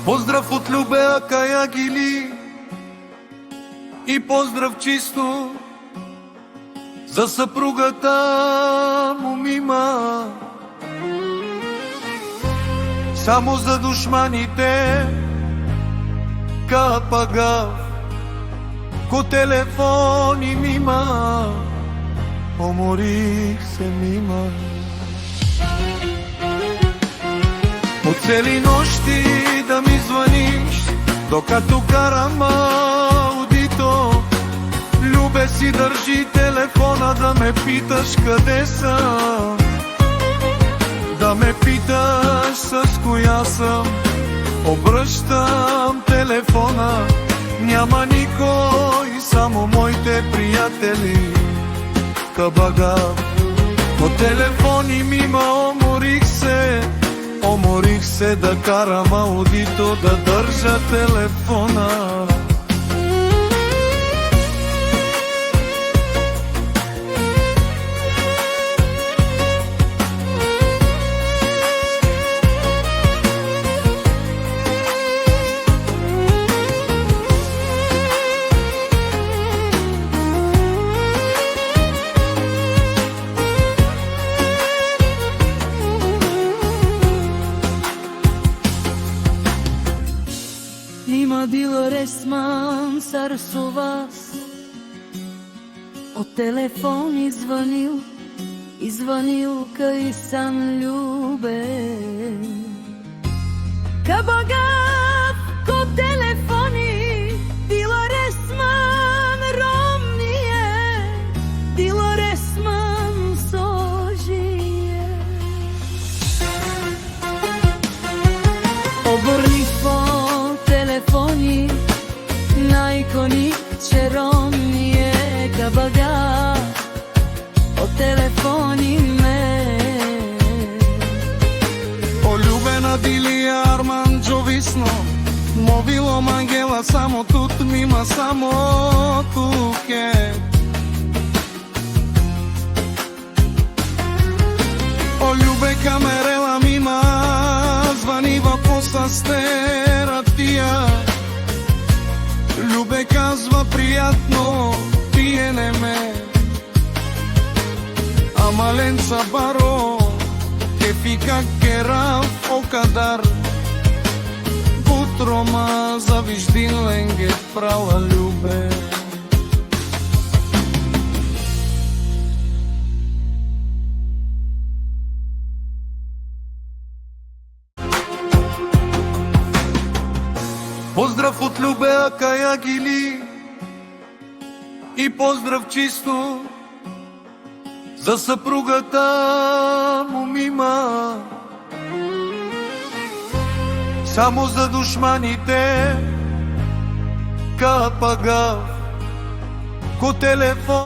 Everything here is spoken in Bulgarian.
Поздрав от Любеа Каягили и поздрав чисто за съпругата му Мима. Само за душманите капагав ко телефони Мима. Уморих се, Мима. По цели нощи да ми звъниш, докато карам аудито. Любе си държи телефона да ме питаш къде съм, да ме питаш с коя съм. Обръщам телефона, няма никой, само моите приятели кабагав. По телефони Мима уморих се да карам аудито, да държа телефона. Ima bilo resman sarsu vas, od telefon izvonil kaj sam ljube. Kabagav ko telefoni, bilo resman romnije, bilo resman sožije. Obrni telefoni, najkonik čarovnije kabaga, o telefoni me. Полюбена Дилия Арманджо висно, мобилом Ангела само тут Мима, само тук е. О, любе камерела Мима, звъни въпроса стера тия. Любе казва приятно пиене ме, ама ленца баро ке фика керав окадар. Бутрома за виждин ленге прала любе. Поздрав от Любеа Каягили и поздрав чисто за съпругата му Мима. Само за душманите капагав ко телефон.